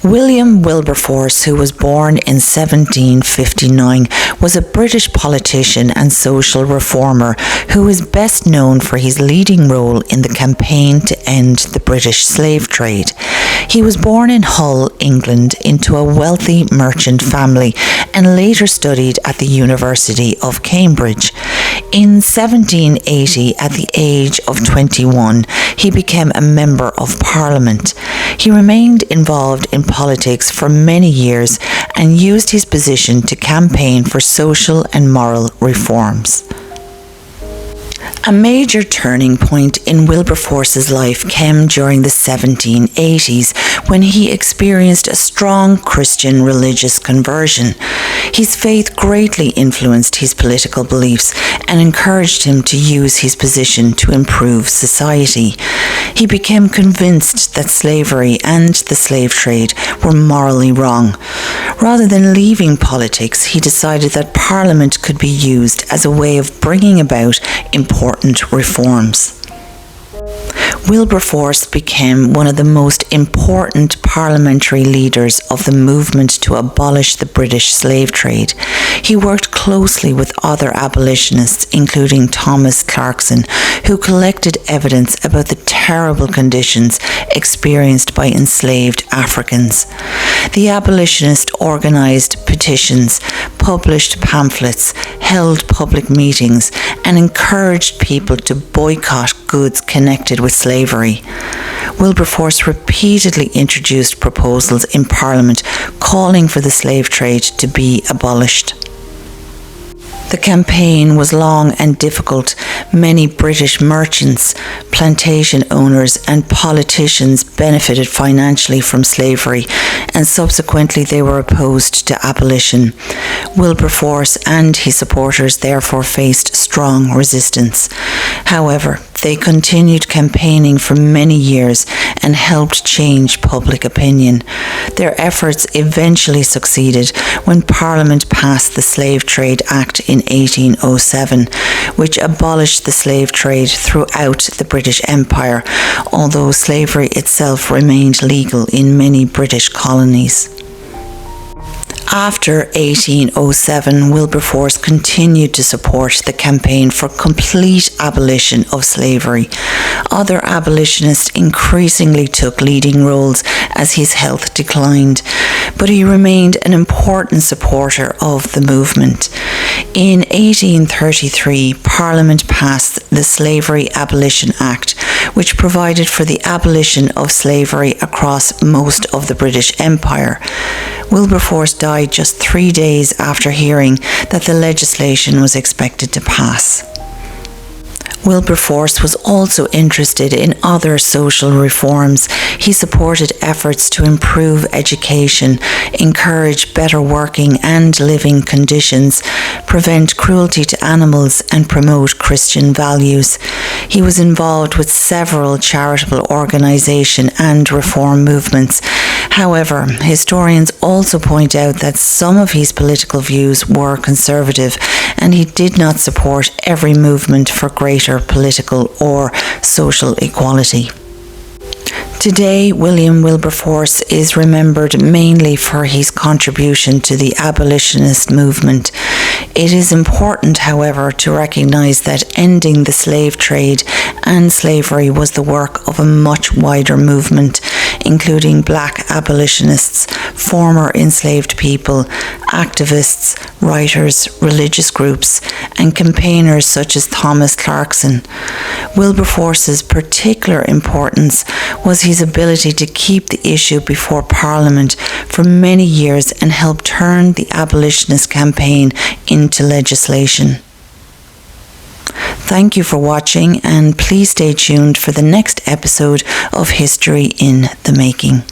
William Wilberforce, who was born in 1759, was a British politician and social reformer who is best known for his leading role in the campaign to end the British slave trade. He was born in Hull, England, into a wealthy merchant family and later studied at the University of Cambridge. In 1780, at the age of 21, he became a Member of Parliament. He remained involved in politics for many years and used his position to campaign for social and moral reforms. A major turning point in Wilberforce's life came during the 1780s when he experienced a strong Christian religious conversion. His faith greatly influenced his political beliefs and encouraged him to use his position to improve society. He became convinced that slavery and the slave trade were morally wrong. Rather than leaving politics, he decided that Parliament could be used as a way of bringing about important reforms. Wilberforce became one of the most important parliamentary leaders of the movement to abolish the British slave trade. He worked closely with other abolitionists, including Thomas Clarkson, who collected evidence about the terrible conditions experienced by enslaved Africans. The abolitionists organized petitions, published pamphlets, held public meetings, and encouraged people to boycott goods connected with slavery. Wilberforce repeatedly introduced proposals in Parliament calling for the slave trade to be abolished. The campaign was long and difficult. Many British merchants, plantation owners, and politicians benefited financially from slavery, and subsequently they were opposed to abolition. Wilberforce and his supporters therefore faced strong resistance. However, they continued campaigning for many years and helped change public opinion. Their efforts eventually succeeded when Parliament passed the Slave Trade Act in 1807, which abolished the slave trade throughout the British Empire, although slavery itself remained legal in many British colonies. After 1807, Wilberforce continued to support the campaign for complete abolition of slavery. Other abolitionists increasingly took leading roles as his health declined, but he remained an important supporter of the movement. In 1833, Parliament passed the Slavery Abolition Act, which provided for the abolition of slavery across most of the British Empire. Wilberforce died just 3 days after hearing that the legislation was expected to pass. Wilberforce was also interested in other social reforms. He supported efforts to improve education, encourage better working and living conditions, prevent cruelty to animals, and promote Christian values. He was involved with several charitable organization and reform movements. However, historians also point out that some of his political views were conservative, and he did not support every movement for greater political or social equality. Today, William Wilberforce is remembered mainly for his contribution to the abolitionist movement. It is important, however, to recognize that ending the slave trade and slavery was the work of a much wider movement, including black abolitionists, former enslaved people, activists, writers, religious groups, and campaigners such as Thomas Clarkson. Wilberforce's particular importance was his ability to keep the issue before Parliament for many years and help turn the abolitionist campaign into legislation. Thank you for watching, and please stay tuned for the next episode of History in the Making.